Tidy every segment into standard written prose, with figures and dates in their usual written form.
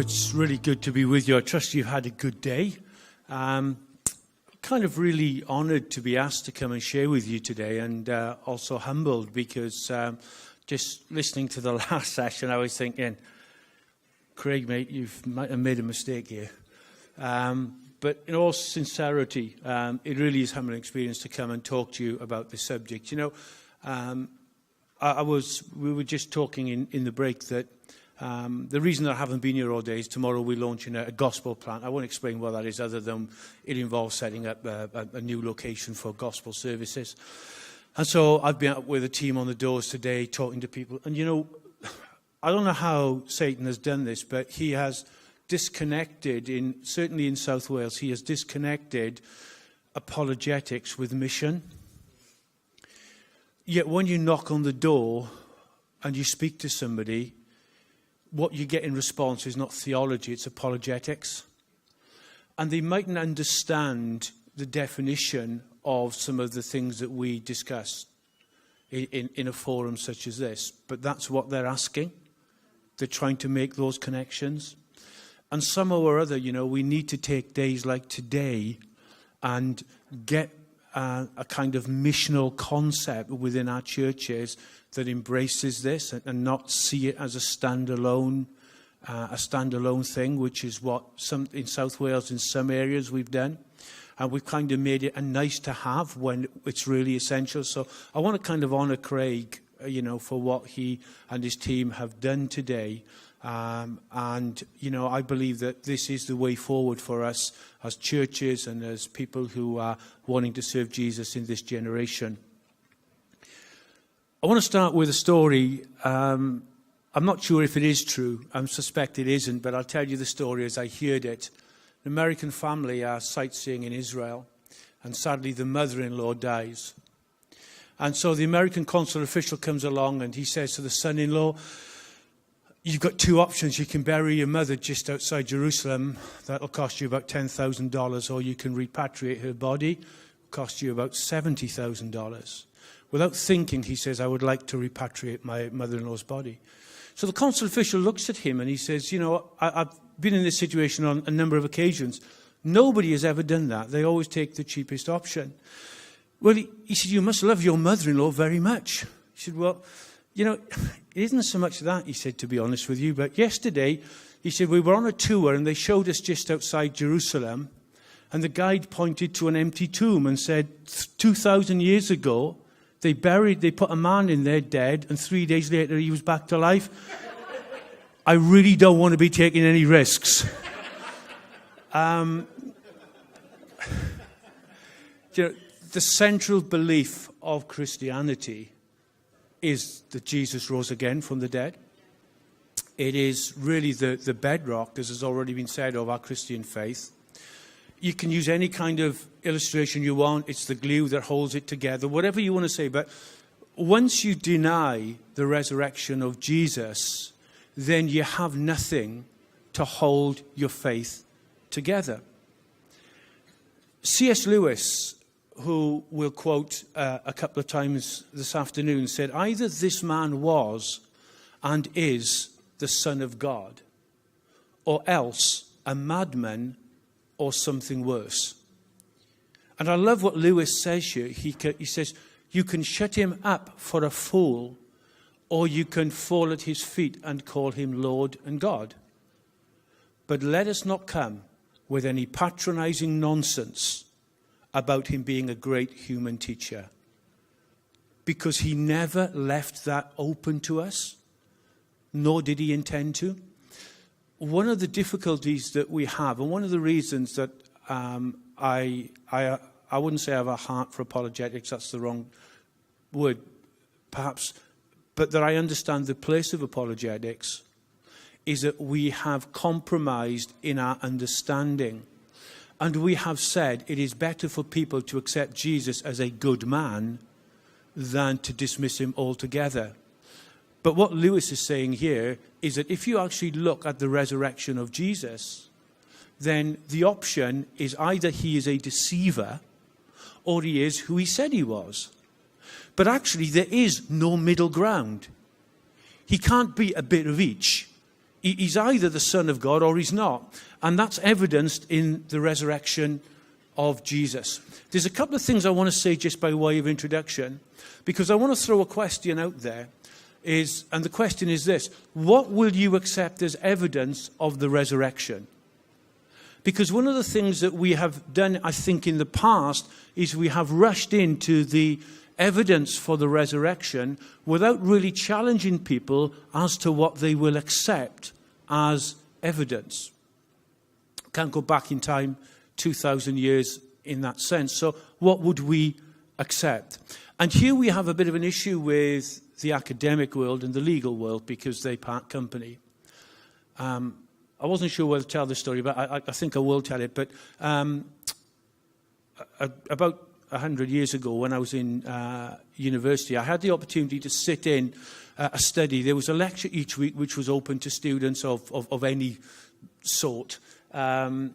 Well, it's really good to be with you. I trust you've had a good day. Kind of really honoured to be asked to come and share with you today, and also humbled because just listening to the last session, I was thinking, Craig, mate, you've might have made a mistake here. But in all sincerity, it really is a humbling experience to come and talk to you about this subject. You know, we were just talking in the break that the reason that I haven't been here all day is tomorrow we're launching a gospel plant. I won't explain what that is other than it involves setting up a new location for gospel services. And so I've been out with a team on the doors today talking to people. And, you know, I don't know how Satan has done this, but he has disconnected, certainly in South Wales, he has disconnected apologetics with mission. Yet when you knock on the door and you speak to somebody, what you get in response is not theology, it's apologetics. And they mightn't understand the definition of some of the things that we discuss in a forum such as this. But that's what they're asking. They're trying to make those connections. And somehow or other, you know, we need to take days like today and get a kind of missional concept within our churches that embraces this and not see it as a standalone thing, which is what some in South Wales in some areas we've done. And we've kind of made it a nice to have when it's really essential. So I want to kind of honour Craig, you know, for what he and his team have done today. And, you know, I believe that this is the way forward for us as churches and as people who are wanting to serve Jesus in this generation. I want to start with a story. I'm not sure if it is true. I suspect it isn't, but I'll tell you the story as I heard it. An American family are sightseeing in Israel, and sadly the mother-in-law dies. And so the American consular official comes along and he says to the son-in-law, you've got two options. You can bury your mother just outside Jerusalem. That'll cost you about $10,000, or you can repatriate her body. It'll cost you about $70,000. Without thinking, he says, I would like to repatriate my mother-in-law's body. So the consul official looks at him and he says, you know, I've been in this situation on a number of occasions. Nobody has ever done that. They always take the cheapest option. Well, he said, you must love your mother-in-law very much. He said, well, you know, it isn't so much that, he said, to be honest with you. But yesterday, he said, we were on a tour and they showed us just outside Jerusalem. And the guide pointed to an empty tomb and said, 2,000 years ago, they put a man in there dead, and 3 days later he was back to life. I really don't want to be taking any risks. You know, the central belief of Christianity is that Jesus rose again from the dead. It is really the bedrock, as has already been said, of our Christian faith. You can use any kind of illustration you want. It's the glue that holds it together, whatever you want to say. But once you deny the resurrection of Jesus, then you have nothing to hold your faith together. C.S. Lewis, who we'll quote a couple of times this afternoon, said, either this man was and is the Son of God, or else a madman or something worse. And I love what Lewis says here. He says, you can shut him up for a fool, or you can fall at his feet and call him Lord and God. But let us not come with any patronizing nonsense about him being a great human teacher, because he never left that open to us, nor did he intend to. One of the difficulties that we have, and one of the reasons that I wouldn't say I have a heart for apologetics, that's the wrong word, perhaps, but that I understand the place of apologetics, is that we have compromised in our understanding. And we have said it is better for people to accept Jesus as a good man than to dismiss him altogether. But what Lewis is saying here is that if you actually look at the resurrection of Jesus, then the option is either he is a deceiver or he is who he said he was. But actually there is no middle ground. He can't be a bit of each. He's either the Son of God or he's not. And that's evidenced in the resurrection of Jesus. There's a couple of things I want to say just by way of introduction, because I want to throw a question out there. And the question is this: what will you accept as evidence of the resurrection? Because one of the things that we have done, I think, in the past is we have rushed into the evidence for the resurrection without really challenging people as to what they will accept as evidence. Can't go back in time 2,000 years in that sense. So what would we accept? And here we have a bit of an issue with the academic world and the legal world, because they part company. I wasn't sure whether to tell this story, but I think I will tell it. But about 100 years ago, when I was in university, I had the opportunity to sit in a study. There was a lecture each week which was open to students of any sort. In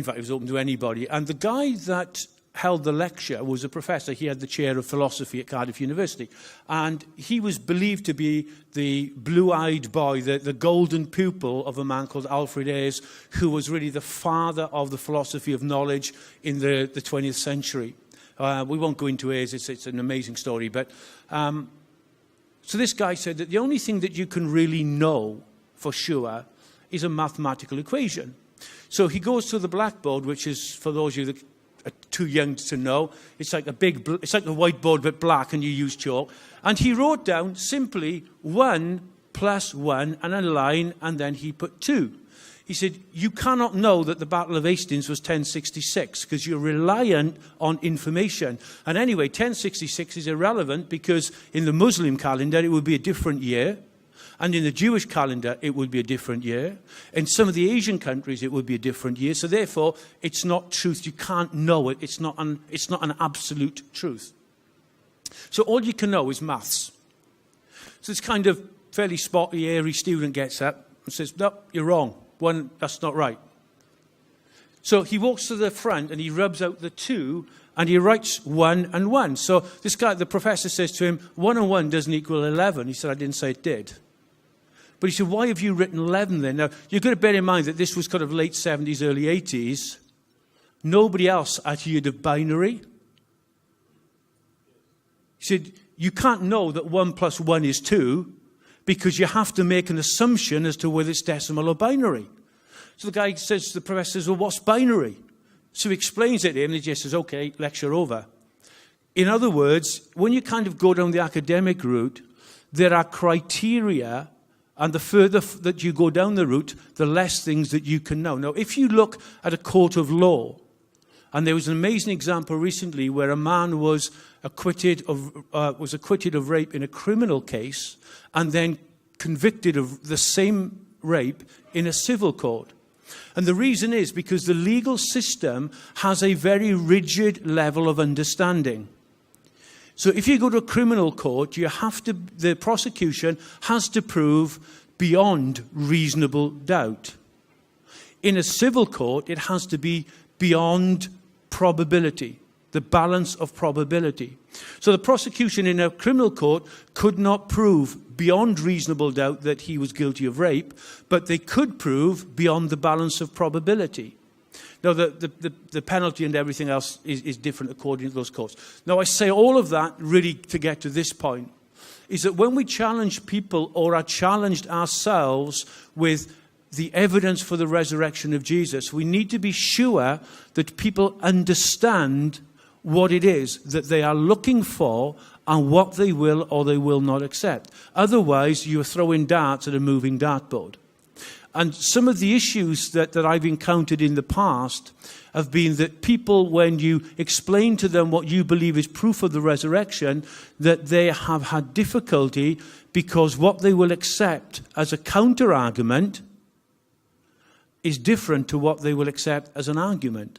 fact, it was open to anybody. And the guy that held the lecture was a professor. He had the chair of philosophy at Cardiff University. And he was believed to be the blue-eyed boy, the golden pupil of a man called Alfred Ayres, who was really the father of the philosophy of knowledge in the 20th century. We won't go into Ayres. It's an amazing story. But so this guy said that the only thing that you can really know for sure is a mathematical equation. So he goes to the blackboard, which is, for those of you that are too young to know, it's like it's like a whiteboard but black, and you use chalk. And he wrote down simply 1 plus 1 and a line, and then he put 2. He said, you cannot know that the Battle of Hastings was 1066 because you're reliant on information. And anyway, 1066 is irrelevant because in the Muslim calendar it would be a different year. And in the Jewish calendar, it would be a different year. In some of the Asian countries, it would be a different year. So therefore, it's not truth. You can't know it. It's not an absolute truth. So all you can know is maths. So this kind of fairly spotty, airy student gets up and says, no, you're wrong. That's not right. So he walks to the front and he rubs out the 2 and he writes 1 and 1. So this guy, the professor, says to him, 1 and 1 doesn't equal 11. He said, I didn't say it did. But he said, why have you written 11 then? Now, you've got to bear in mind that this was kind of late 70s, early 80s. Nobody else had heard of binary. He said, you can't know that 1 plus 1 is 2 because you have to make an assumption as to whether it's decimal or binary. So the guy says, the professor says, well, what's binary? So he explains it to him and he just says, okay, lecture over. In other words, when you kind of go down the academic route, there are criteria. And the further that you go down the route, the less things that you can know. Now, if you look at a court of law, and there was an amazing example recently where a man was acquitted of rape in a criminal case, and then convicted of the same rape in a civil court. And the reason is because the legal system has a very rigid level of understanding. So if you go to a criminal court, the prosecution has to prove beyond reasonable doubt. In a civil court, it has to be beyond probability, the balance of probability. So the prosecution in a criminal court could not prove beyond reasonable doubt that he was guilty of rape, but they could prove beyond the balance of probability. Now, the penalty and everything else is different according to those courts. Now, I say all of that really to get to this point, is that when we challenge people or are challenged ourselves with the evidence for the resurrection of Jesus, we need to be sure that people understand what it is that they are looking for and what they will or they will not accept. Otherwise, you're throwing darts at a moving dartboard. And some of the issues that I've encountered in the past have been that people, when you explain to them what you believe is proof of the resurrection, that they have had difficulty because what they will accept as a counter-argument is different to what they will accept as an argument.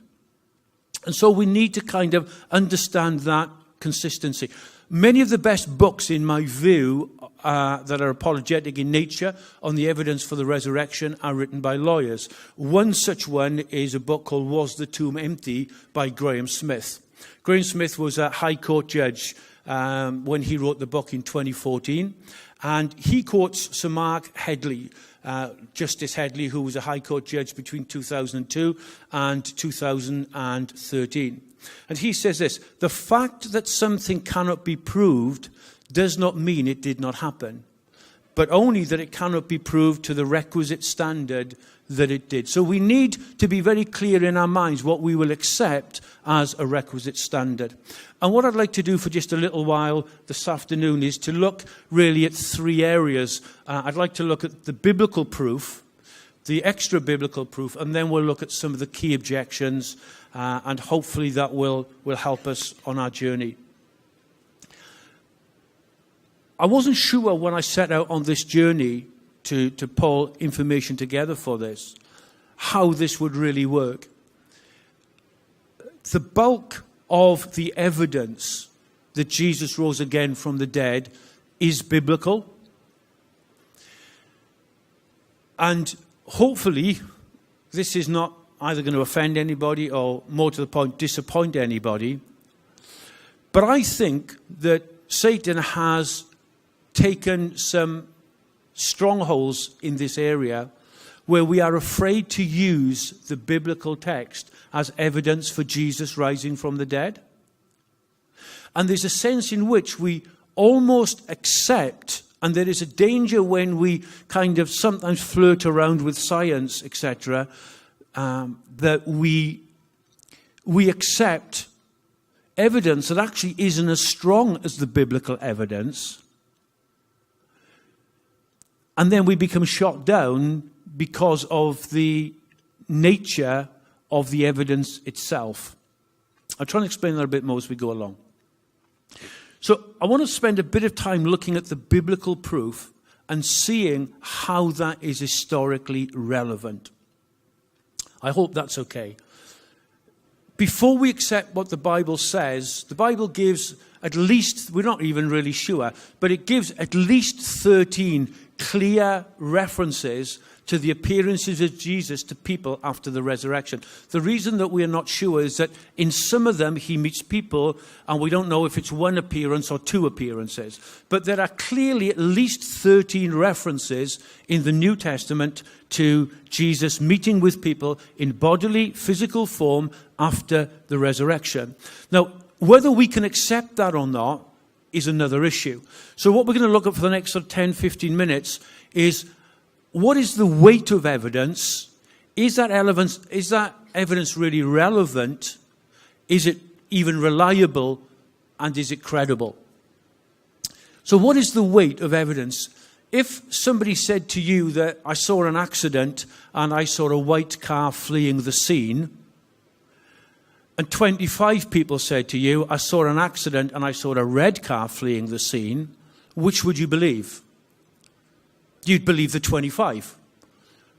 And so we need to kind of understand that consistency. Many of the best books, in my view, that are apologetic in nature on the evidence for the resurrection are written by lawyers. One such one is a book called Was the Tomb Empty by Graham Smith. Graham Smith was a High Court judge when he wrote the book in 2014. And he quotes Sir Mark Headley, Justice Headley, who was a High Court judge between 2002 and 2013. And he says this: the fact that something cannot be proved does not mean it did not happen, but only that it cannot be proved to the requisite standard that it did. So we need to be very clear in our minds what we will accept as a requisite standard. And what I'd like to do for just a little while this afternoon is to look really at three areas. I'd like to look at the biblical proof, the extra biblical proof, and then we'll look at some of the key objections, and hopefully that will help us on our journey. I wasn't sure when I set out on this journey to pull information together for this, how this would really work. The bulk of the evidence that Jesus rose again from the dead is biblical. And hopefully, this is not either going to offend anybody or, more to the point, disappoint anybody. But I think that Satan has taken some strongholds in this area where we are afraid to use the biblical text as evidence for Jesus rising from the dead. And there's a sense in which we almost accept, and there is a danger when we kind of sometimes flirt around with science, etc., that we accept evidence that actually isn't as strong as the biblical evidence. And then we become shot down because of the nature of the evidence itself. I'll try and explain that a bit more as we go along. So I want to spend a bit of time looking at the biblical proof and seeing how that is historically relevant. I hope that's okay. Before we accept what the Bible says, the Bible gives at least, we're not even really sure, but it gives at least 13 clear references to the appearances of Jesus to people after the resurrection. The reason that we are not sure is that in some of them he meets people and we don't know if it's one appearance or two appearances. But there are clearly at least 13 references in the New Testament to Jesus meeting with people in bodily, physical form after the resurrection. Now, whether we can accept that or not is another issue. So what we're going to look at for the next sort of 10, 15 minutes is, what is the weight of evidence? Is that evidence really relevant? Is it even reliable? And is it credible? So what is the weight of evidence? If somebody said to you that I saw an accident and I saw a white car fleeing the scene, and 25 people said to you, I saw an accident and I saw a red car fleeing the scene, which would you believe? You'd believe the 25,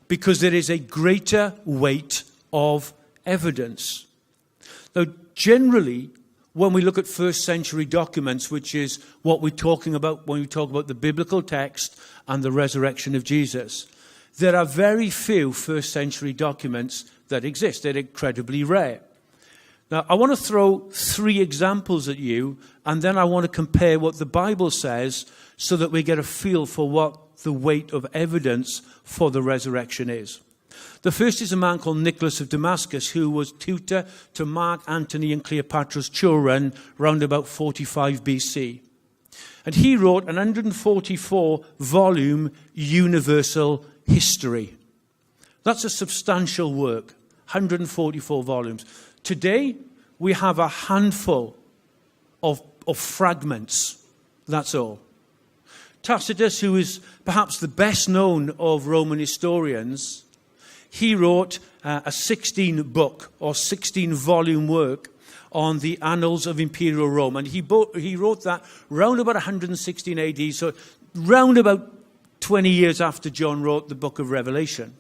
because there is a greater weight of evidence. Now, generally, when we look at first century documents, which is what we're talking about when we talk about the biblical text and the resurrection of Jesus, there are very few first century documents that exist. They're incredibly rare. Now, I want to throw three examples at you, and then I want to compare what the Bible says so that we get a feel for what the weight of evidence for the resurrection is. The first is a man called Nicholas of Damascus, who was tutor to Mark Antony and Cleopatra's children round about 45 BC. And he wrote an 144-volume universal history. That's a substantial work, 144 volumes. Today, we have a handful of fragments. That's all. Tacitus, who is perhaps the best known of Roman historians, he wrote a 16-book or 16-volume work on the annals of imperial Rome. And he wrote that round about 116 AD, so round about 20 years after John wrote the book of Revelation.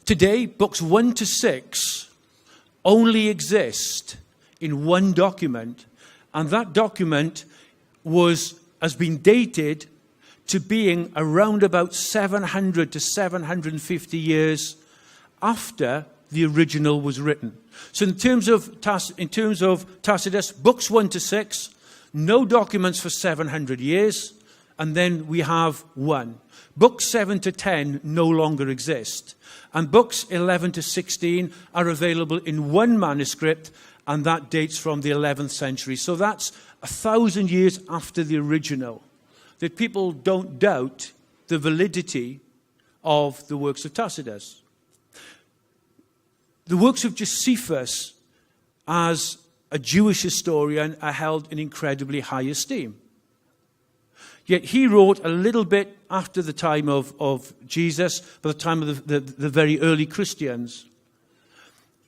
Today, books 1 to 6 only exist in one document, and that document has been dated to being around about 700 to 750 years after the original was written. So in terms of Tacitus, books 1 to 6, no documents for 700 years, and then we have 1. Books 7 to 10 no longer exist. And books 11 to 16 are available in 1 manuscript, and that dates from the 11th century. So that's 1,000 years after the original, that people don't doubt the validity of the works of Tacitus. The works of Josephus, as a Jewish historian, are held in incredibly high esteem. Yet he wrote a little bit after the time of Jesus, by the time of the very early Christians.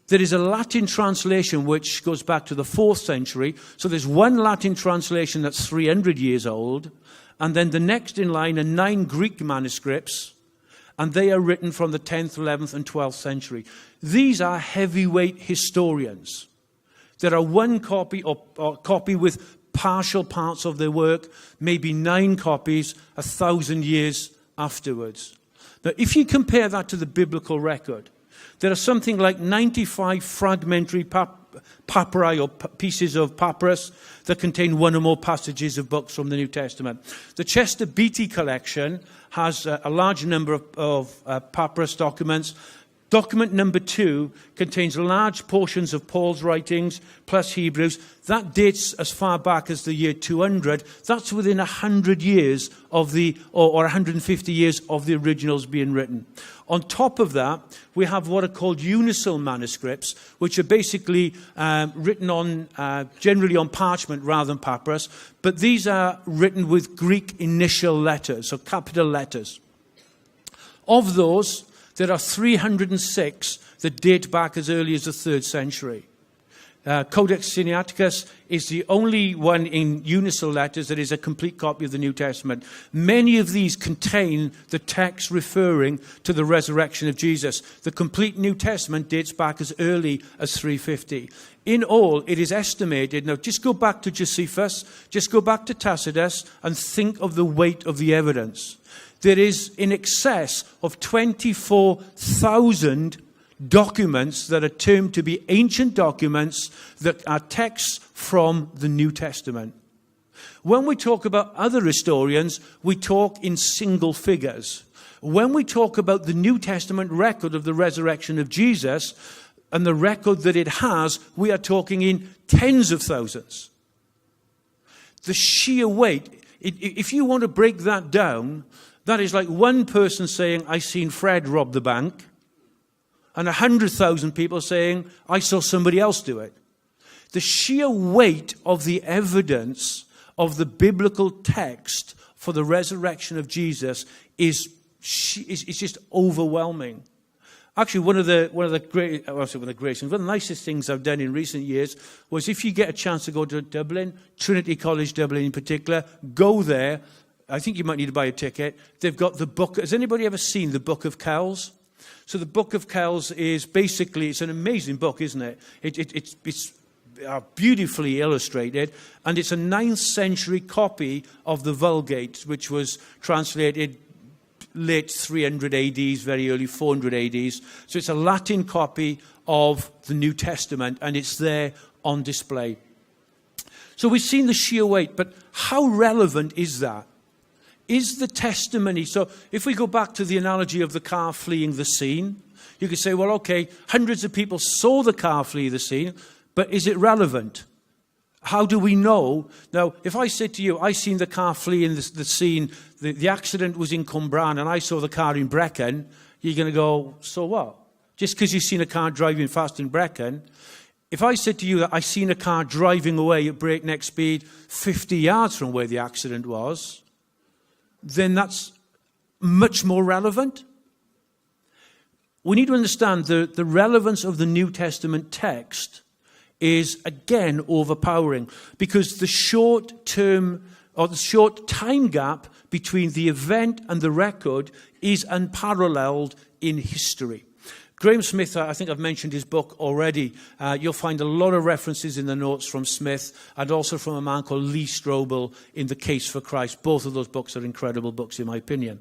There is a Latin translation which goes back to the 4th century. So there's one Latin translation that's 300 years old. And then the next in line are 9 Greek manuscripts. And they are written from the 10th, 11th, and 12th century. These are heavyweight historians. There are 1 copy or copy with partial parts of their work, maybe 9 copies 1,000 years afterwards. Now, if you compare that to the biblical record, there are something like 95 fragmentary papyri or pieces of papyrus that contain 1 or more passages of books from the New Testament. The Chester Beatty collection has a large number of papyrus documents. Document number 2 contains large portions of Paul's writings, plus Hebrews. That dates as far back as the year 200. That's within 100 years of or 150 years of the originals being written. On top of that, we have what are called uncial manuscripts, which are basically written on, generally on parchment rather than papyrus. But these are written with Greek initial letters, so capital letters. Of those, there are 306 that date back as early as the 3rd century. Codex Sinaiticus is the only one in uncial letters that is a complete copy of the New Testament. Many of these contain the text referring to the resurrection of Jesus. The complete New Testament dates back as early as 350. In all, it is estimated, now just go back to Josephus, just go back to Tacitus, and think of the weight of the evidence. There is in excess of 24,000 documents that are termed to be ancient documents that are texts from the New Testament. When we talk about other historians, we talk in single figures. When we talk about the New Testament record of the resurrection of Jesus and the record that it has, we are talking in tens of thousands. The sheer weight, if you want to break that down, that is like one person saying, I seen Fred rob the bank, and 100,000 people saying, I saw somebody else do it. The sheer weight of the evidence of the biblical text for the resurrection of Jesus is just overwhelming. Actually, one of the nicest things I've done in recent years was if you get a chance to go to Dublin, Trinity College Dublin in particular, go there. I think you might need to buy a ticket. They've got the book. Has anybody ever seen the Book of Kells? So the Book of Kells is basically, it's an amazing book, isn't it? It's beautifully illustrated, and it's a 9th century copy of the Vulgate, which was translated late 300 ADs, very early 400 ADs. So it's a Latin copy of the New Testament, and it's there on display. So we've seen the sheer weight, but how relevant is that? Is the testimony, so if we go back to the analogy of the car fleeing the scene, you could say, well, okay, hundreds of people saw the car flee the scene, but is it relevant? How do we know? Now, if I said to you, I seen the car flee in the scene, the accident was in Cwmbran and I saw the car in Brecon, you're going to go, so what? Just because you've seen a car driving fast in Brecon. If I said to you that I seen a car driving away at breakneck speed 50 yards from where the accident was, then that's much more relevant. We need to understand the relevance of the New Testament text is, again, overpowering, because the short term or the short time gap between the event and the record is unparalleled in history. Graham Smith, I think I've mentioned his book already. You'll find a lot of references in the notes from Smith and also from a man called Lee Strobel in The Case for Christ. Both of those books are incredible books, in my opinion.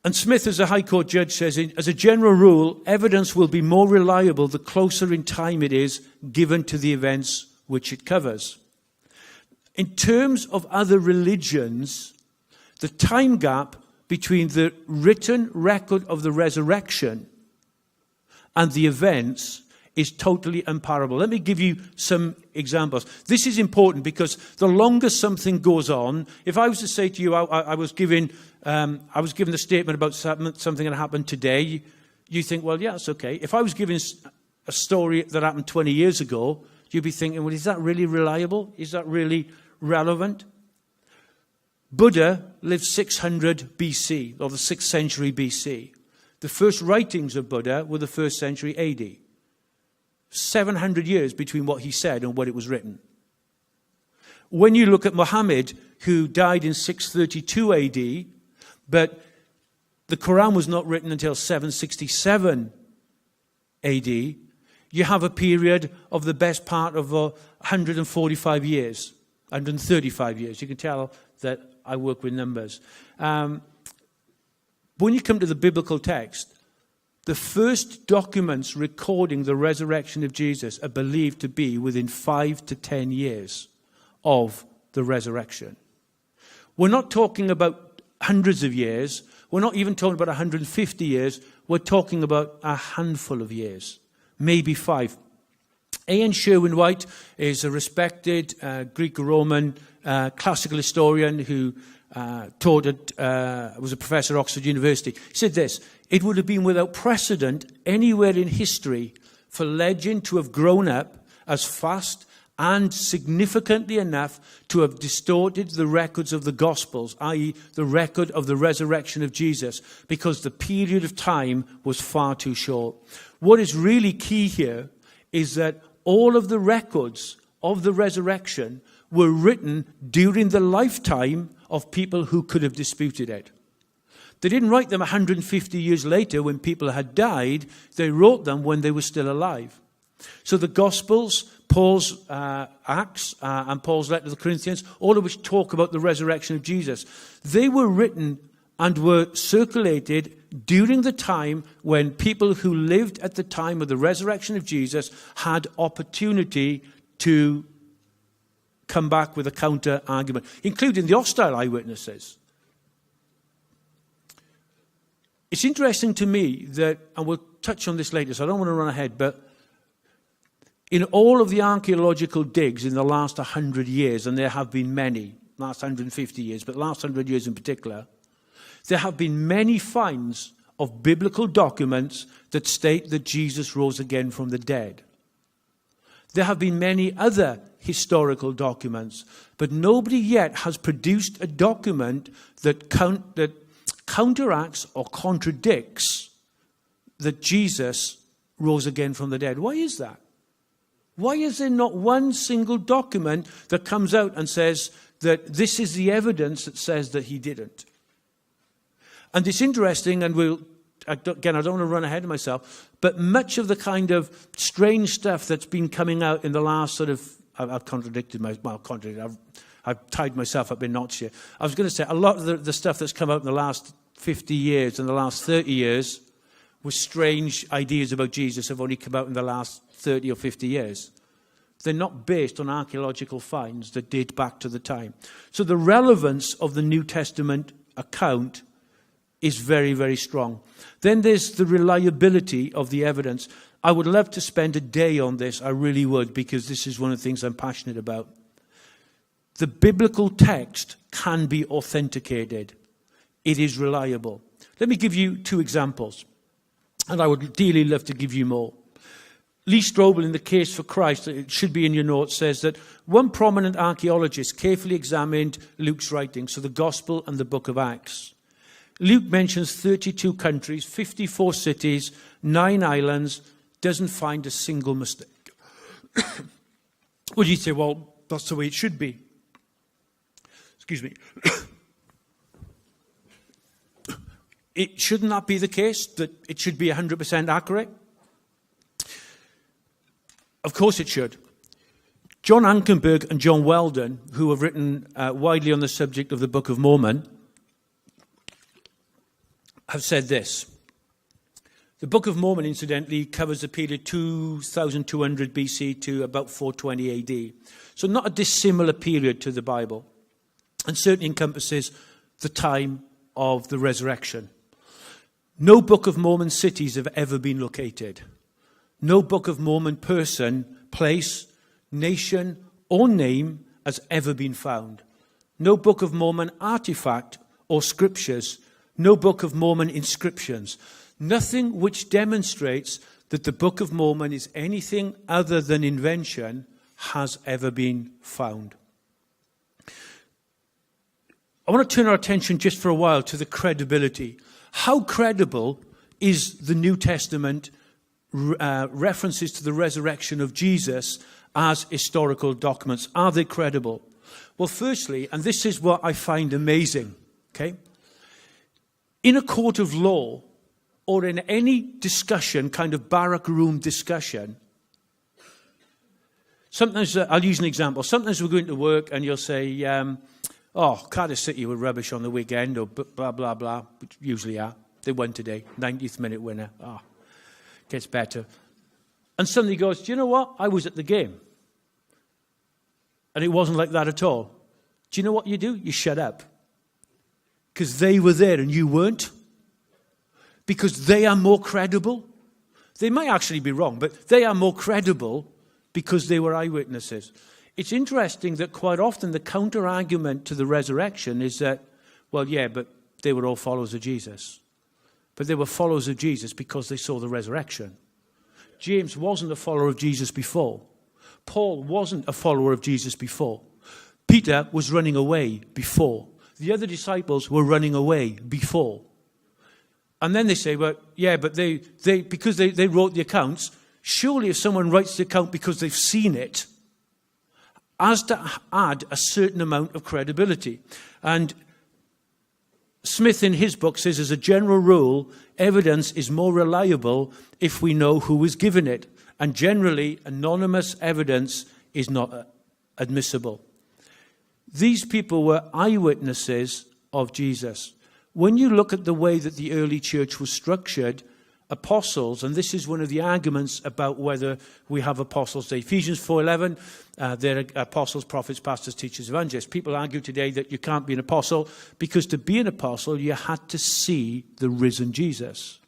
And Smith, as a High Court judge, says, as a general rule, evidence will be more reliable the closer in time it is given to the events which it covers. In terms of other religions, The time gap between the written record of the resurrection and the events is totally unparalleled. Let me give you some examples. This is important because the longer something goes on, if I was to say to you, I was given a statement about something that happened today, you think, well, yeah, it's okay. If I was given a story that happened 20 years ago, you'd be thinking, well, is that really reliable? Is that really relevant? Buddha lived 600 BC, or the 6th century BC. The first writings of Buddha were the 1st century AD. 700 years between what he said and what it was written. When you look at Muhammad, who died in 632 AD, but the Quran was not written until 767 AD, you have a period of the best part of 145 years, 135 years. You can tell that I work with numbers. When you come to the biblical text, the first documents recording the resurrection of Jesus are believed to be within 5 to 10 years of the resurrection. We're not talking about hundreds of years. We're not even talking about 150 years. We're talking about a handful of years, maybe 5. A.N. Sherwin-White is a respected Greek-Roman classical historian who was a professor at Oxford University. He said this: it would have been without precedent anywhere in history for legend to have grown up as fast and significantly enough to have distorted the records of the Gospels, i.e. the record of the resurrection of Jesus, because the period of time was far too short. What is really key here is that all of the records of the resurrection were written during the lifetime of people who could have disputed it. They didn't write them 150 years later when people had died. They wrote them when they were still alive. So the Gospels, Paul's Acts, and Paul's letter to the Corinthians, all of which talk about the resurrection of Jesus, they were written and were circulated during the time when people who lived at the time of the resurrection of Jesus had opportunity to come back with a counter-argument, including the hostile eyewitnesses. It's interesting to me that, and we'll touch on this later, so I don't want to run ahead, but in all of the archaeological digs in the last 100 years, and there have been many, last 150 years, but last 100 years in particular, there have been many finds of biblical documents that state that Jesus rose again from the dead. There have been many other historical documents, but nobody yet has produced a document that counteracts or contradicts that Jesus rose again from the dead. Why is that? Why is there not one single document that comes out and says that this is the evidence that says that he didn't? And it's interesting, and I don't want to run ahead of myself, but much of the kind of strange stuff that's been coming out in the last sort of, I've tied myself up in knots here. I was going to say, a lot of the stuff that's come out in the last 50 years and the last 30 years with strange ideas about Jesus have only come out in the last 30 or 50 years. They're not based on archaeological finds that date back to the time. So the relevance of the New Testament account is very, very strong. Then there's the reliability of the evidence. I would love to spend a day on this, I really would, because this is one of the things I'm passionate about. The biblical text can be authenticated. It is reliable. Let me give you 2 examples, and I would dearly love to give you more. Lee Strobel, in The Case for Christ, it should be in your notes, says that one prominent archaeologist carefully examined Luke's writings, so the Gospel and the book of Acts. Luke mentions 32 countries, 54 cities, 9 islands, doesn't find a single mistake. Well, you say, well, that's the way it should be. Excuse me. It should not be the case that it should be 100% accurate. Of course it should. John Ankenberg and John Weldon, who have written widely on the subject of the Book of Mormon, have said this. The Book of Mormon, incidentally, covers the period 2200 BC to about 420 AD. So not a dissimilar period to the Bible, and certainly encompasses the time of the resurrection. No Book of Mormon cities have ever been located. No Book of Mormon person, place, nation, or name has ever been found. No Book of Mormon artifact or scriptures. No Book of Mormon inscriptions. Nothing which demonstrates that the Book of Mormon is anything other than invention has ever been found. I want to turn our attention just for a while to the credibility. How credible is the New Testament references to the resurrection of Jesus as historical documents? Are they credible? Well, firstly, and this is what I find amazing, okay? In a court of law, or in any discussion, kind of barrack room discussion, sometimes, I'll use an example. Sometimes we're going to work and you'll say, Cardiff City were rubbish on the weekend, or blah, blah, blah, which usually are. They won today, 90th minute winner. Gets better. And somebody goes, do you know what? I was at the game. And it wasn't like that at all. Do you know what you do? You shut up. Because they were there and you weren't. Because they are more credible. They might actually be wrong, but they are more credible because they were eyewitnesses. It's interesting that quite often the counter-argument to the resurrection is that, well, yeah, but they were all followers of Jesus. But they were followers of Jesus because they saw the resurrection. James wasn't a follower of Jesus before. Paul wasn't a follower of Jesus before. Peter was running away before. The other disciples were running away before. And then they say, well, yeah, but they because they wrote the accounts, surely if someone writes the account because they've seen it, has to add a certain amount of credibility. And Smith in his book says, as a general rule, evidence is more reliable if we know who was given it. And generally, anonymous evidence is not admissible. These people were eyewitnesses of Jesus. When you look at the way that the early church was structured, apostles, and this is one of the arguments about whether we have apostles. Ephesians 4:11, they're apostles, prophets, pastors, teachers, evangelists. People argue today that you can't be an apostle because to be an apostle, you had to see the risen Jesus.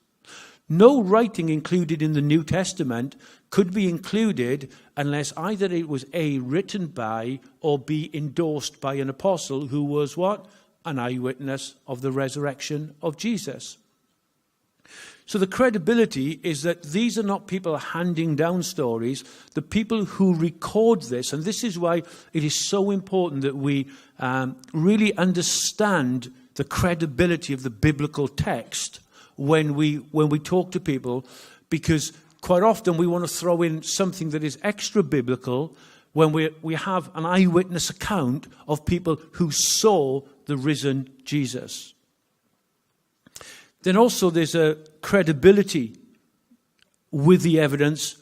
No writing included in the New Testament could be included unless either it was A, written by, or B, endorsed by an apostle who was what? An eyewitness of the resurrection of Jesus. So the credibility is that these are not people handing down stories. The people who record this, and this is why it is so important that we really understand the credibility of the biblical text when we talk to people, because quite often we want to throw in something that is extra biblical when we have an eyewitness account of people who saw the risen Jesus. Then also there's a credibility with the evidence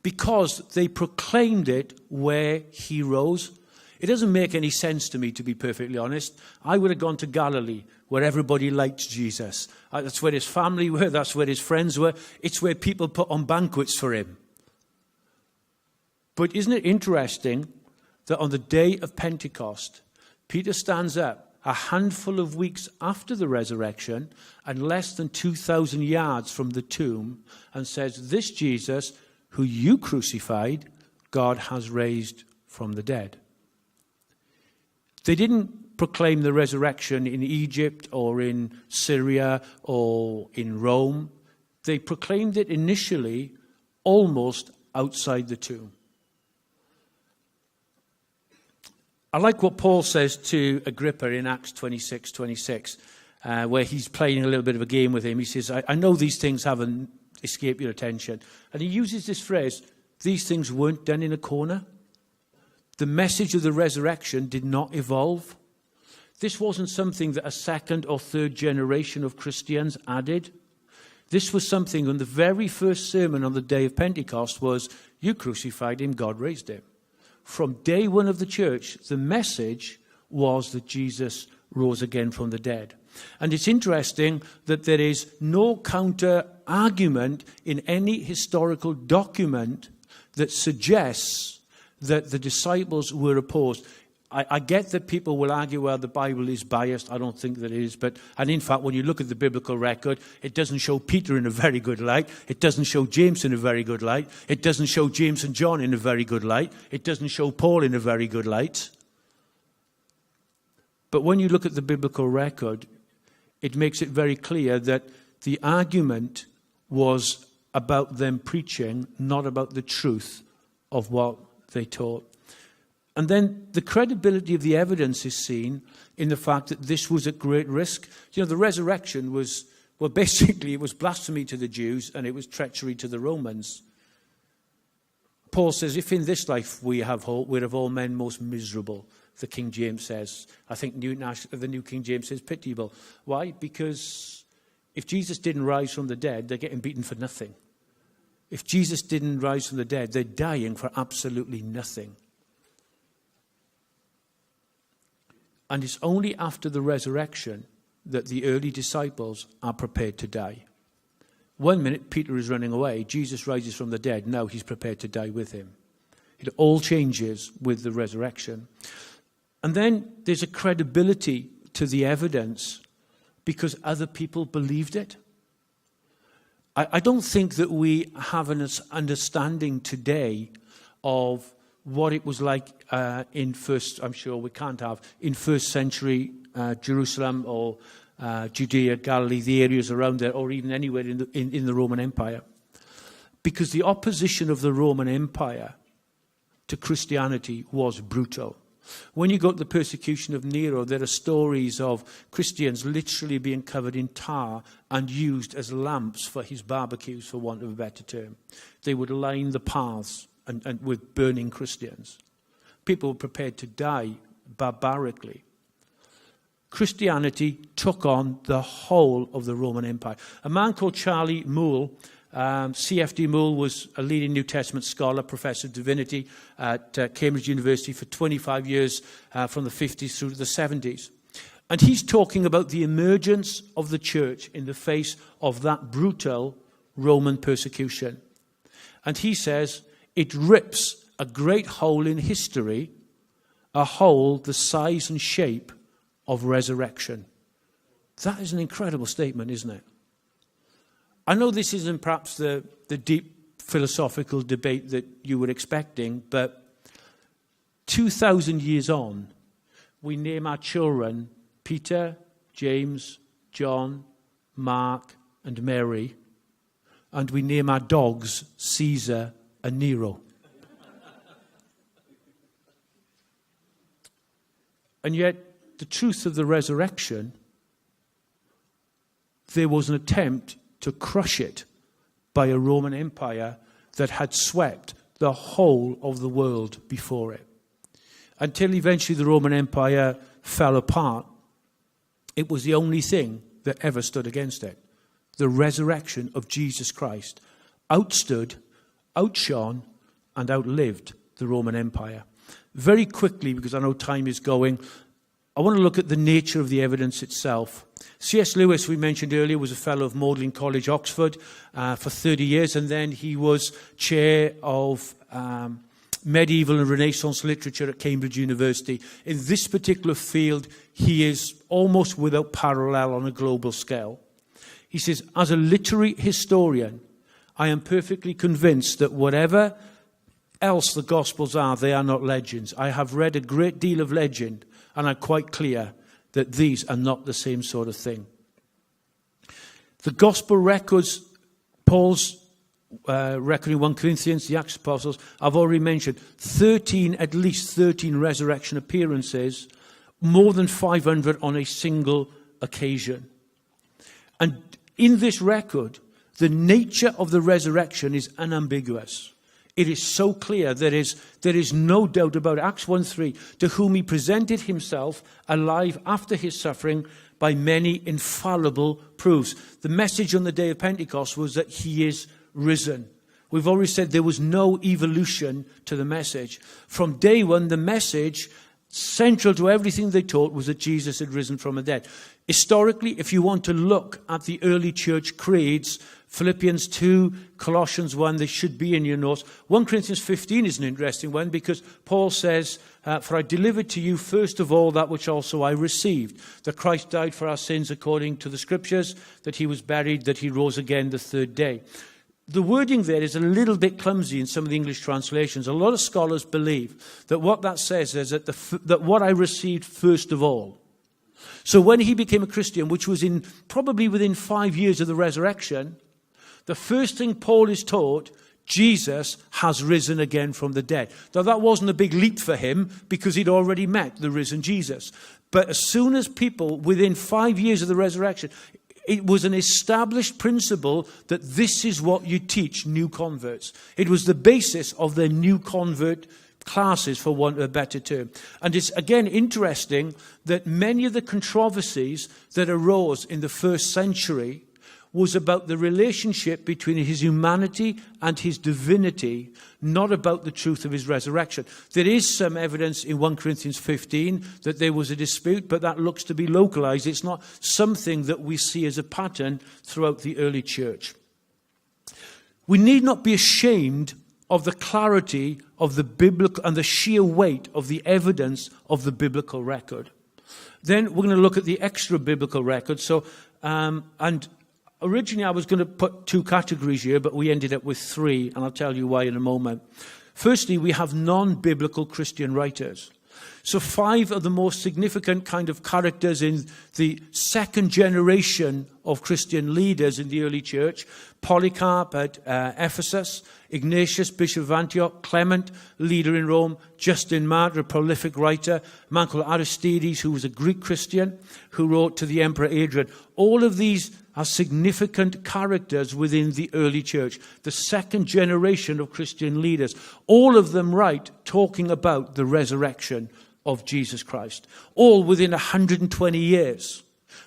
because they proclaimed it where he rose. It doesn't make any sense to me, to be perfectly honest. I would have gone to Galilee, where everybody liked Jesus. That's where his family were, that's where his friends were. It's where people put on banquets for him. But isn't it interesting that on the day of Pentecost, Peter stands up a handful of weeks after the resurrection and less than 2,000 yards from the tomb and says, this Jesus who you crucified, God has raised from the dead. They didn't proclaim the resurrection in Egypt or in Syria or in Rome. They proclaimed it initially almost outside the tomb. I like what Paul says to Agrippa in Acts 26:26, where he's playing a little bit of a game with him. He says, I know these things haven't escaped your attention. And he uses this phrase, these things weren't done in a corner. The message of the resurrection did not evolve. This wasn't something that a second or third generation of Christians added. This was something on the very first sermon on the day of Pentecost was, you crucified him, God raised him. From day one of the church, the message was that Jesus rose again from the dead. And it's interesting that there is no counter-argument in any historical document that suggests that the disciples were opposed. I get that people will argue, well, the Bible is biased. I don't think that it is. And in fact, when you look at the biblical record, it doesn't show Peter in a very good light. It doesn't show James in a very good light. It doesn't show James and John in a very good light. It doesn't show Paul in a very good light. But when you look at the biblical record, it makes it very clear that the argument was about them preaching, not about the truth of what they taught. And then the credibility of the evidence is seen in the fact that this was at great risk. You know, the resurrection was, well, basically it was blasphemy to the Jews and it was treachery to the Romans. Paul says, if in this life we have hope, we're of all men most miserable, the King James says. I think the New King James says pitiable. Why? Because if Jesus didn't rise from the dead, they're getting beaten for nothing. If Jesus didn't rise from the dead, they're dying for absolutely nothing. And it's only after the resurrection that the early disciples are prepared to die. 1 minute, Peter is running away. Jesus rises from the dead. Now he's prepared to die with him. It all changes with the resurrection. And then there's a credibility to the evidence because other people believed it. I don't think that we have an understanding today of what it was like in first century Jerusalem or Judea, Galilee, the areas around there, or even anywhere in the Roman Empire. Because the opposition of the Roman Empire to Christianity was brutal. When you go to the persecution of Nero, there are stories of Christians literally being covered in tar and used as lamps for his barbecues, for want of a better term. They would line the paths and with burning Christians. People were prepared to die barbarically. Christianity took on the whole of the Roman Empire. A man called Charlie Moule, C.F.D. Moule was a leading New Testament scholar, professor of divinity at Cambridge University for 25 years, from the 50s through to the 70s. And he's talking about the emergence of the church in the face of that brutal Roman persecution. And he says, it rips a great hole in history, a hole the size and shape of resurrection. That is an incredible statement, isn't it? I know this isn't perhaps the deep philosophical debate that you were expecting, but 2,000 years on, we name our children Peter, James, John, Mark, and Mary, and we name our dogs Caesar and Nero. And yet, the truth of the resurrection, there was an attempt to crush it by a Roman Empire that had swept the whole of the world before it. Until eventually the Roman Empire fell apart, it was the only thing that ever stood against it. The resurrection of Jesus Christ outstood, outshone, and outlived the Roman Empire. Very quickly, because I know time is going, I want to look at the nature of the evidence itself. C.S. Lewis, we mentioned earlier, was a fellow of Magdalen College, Oxford, for 30 years, and then he was chair of medieval and Renaissance literature at Cambridge University. In this particular field, he is almost without parallel on a global scale. He says, as a literary historian, I am perfectly convinced that whatever else the Gospels are, they are not legends. I have read a great deal of legend, and I'm quite clear that these are not the same sort of thing. The Gospel records, Paul's record in 1 Corinthians, the Acts of the Apostles, I've already mentioned, at least 13 resurrection appearances, more than 500 on a single occasion. And in this record, the nature of the resurrection is unambiguous. It is so clear, there is no doubt about it. Acts 1:3, to whom he presented himself alive after his suffering by many infallible proofs. The message on the day of Pentecost was that he is risen. We've already said there was no evolution to the message. From day one, the message, central to everything they taught, was that Jesus had risen from the dead. Historically, if you want to look at the early church creeds, Philippians 2, Colossians 1, they should be in your notes. 1 Corinthians 15 is an interesting one because Paul says, for I delivered to you first of all that which also I received, that Christ died for our sins according to the Scriptures, that he was buried, that he rose again the third day. The wording there is a little bit clumsy in some of the English translations. A lot of scholars believe that what that says is that what I received first of all. So when he became a Christian, which was probably within 5 years of the resurrection, the first thing Paul is taught, Jesus has risen again from the dead. Now that wasn't a big leap for him because he'd already met the risen Jesus. But as soon as people, within 5 years of the resurrection, it was an established principle that this is what you teach new converts. It was the basis of their new convert classes, for want of a better term. And it's again interesting that many of the controversies that arose in the first century was about the relationship between his humanity and his divinity, not about the truth of his resurrection. There is some evidence in 1 Corinthians 15 that there was a dispute, but that looks to be localized. It's not something that we see as a pattern throughout the early church. We need not be ashamed of the clarity of the biblical and the sheer weight of the evidence of the biblical record. Then we're going to look at the extra biblical record. Originally, I was going to put 2 categories here, but we ended up with 3, and I'll tell you why in a moment. Firstly, we have non-biblical Christian writers. So 5 of the most significant kind of characters in the second generation of Christian leaders in the early church: Polycarp at Ephesus, Ignatius, Bishop of Antioch, Clement, leader in Rome, Justin Martyr, a prolific writer, a man called Aristides, who was a Greek Christian, who wrote to the Emperor Adrian. All of these are significant characters within the early church, the second generation of Christian leaders. All of them write talking about the resurrection of Jesus Christ, all within 120 years.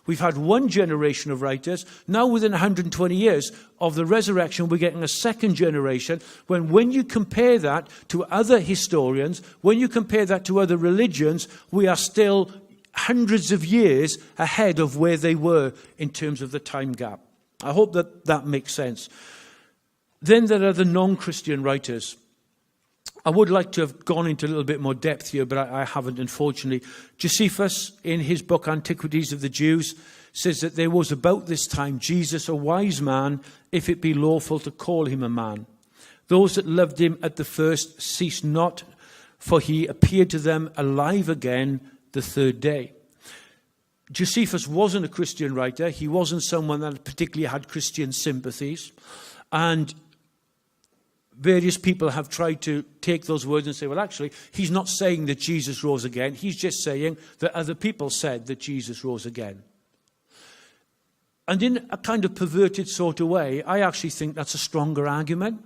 We've had one generation of writers. Now within 120 years of the resurrection, we're getting a second generation. When you compare that to other historians, when you compare that to other religions, we are still hundreds of years ahead of where they were in terms of the time gap. I hope that makes sense. Then there are the non-Christian writers. I would like to have gone into a little bit more depth here, but I haven't, unfortunately. Josephus, in his book Antiquities of the Jews, says that there was about this time Jesus, a wise man, if it be lawful to call him a man. Those that loved him at the first ceased not, for he appeared to them alive again the third day. Josephus wasn't a Christian writer. He wasn't someone that particularly had Christian sympathies. And various people have tried to take those words and say, well, actually, he's not saying that Jesus rose again. He's just saying that other people said that Jesus rose again. And in a kind of perverted sort of way, I actually think that's a stronger argument.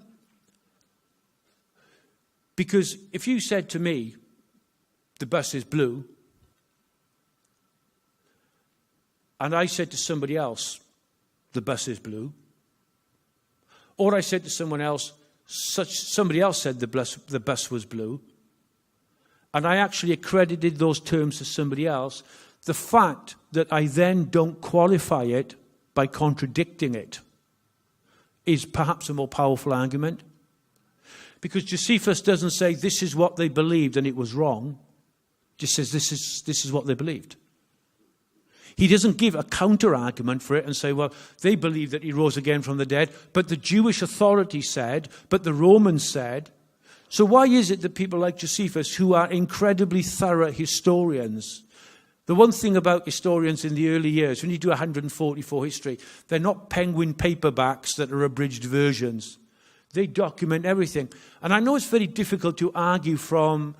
Because if you said to me, the bus is blue, and I said to somebody else, the bus is blue, or I said to someone else, somebody else said the bus was blue, and I actually accredited those terms to somebody else, the fact that I then don't qualify it by contradicting it is perhaps a more powerful argument. Because Josephus doesn't say this is what they believed and it was wrong. Just says this is what they believed. He doesn't give a counter-argument for it and say, well, they believe that he rose again from the dead, but the Jewish authority said, but the Romans said. So why is it that people like Josephus, who are incredibly thorough historians, the one thing about historians in the early years, when you do 144 history, they're not penguin paperbacks that are abridged versions. They document everything. And I know it's very difficult to argue from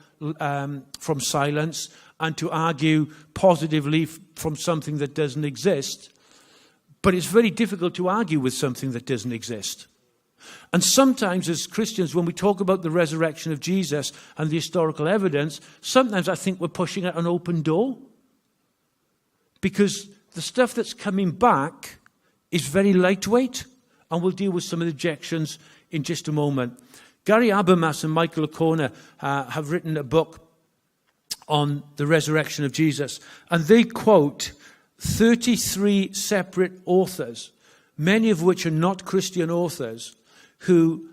silence and to argue positively from something that doesn't exist. But it's very difficult to argue with something that doesn't exist. And sometimes as Christians, when we talk about the resurrection of Jesus and the historical evidence, sometimes I think we're pushing at an open door. Because the stuff that's coming back is very lightweight. And we'll deal with some of the objections in just a moment. Gary Habermas and Michael O'Connor have written a book on the resurrection of Jesus. And they quote 33 separate authors, many of which are not Christian authors, who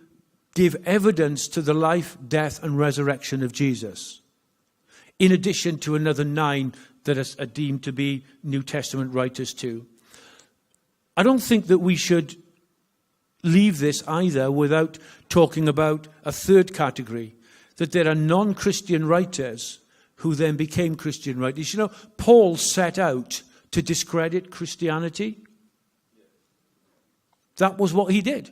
give evidence to the life, death, and resurrection of Jesus, in addition to another 9 that are deemed to be New Testament writers too. I don't think that we should leave this either without talking about a third category, that there are non-Christian writers who then became Christian writers. You know, Paul set out to discredit Christianity. That was what he did.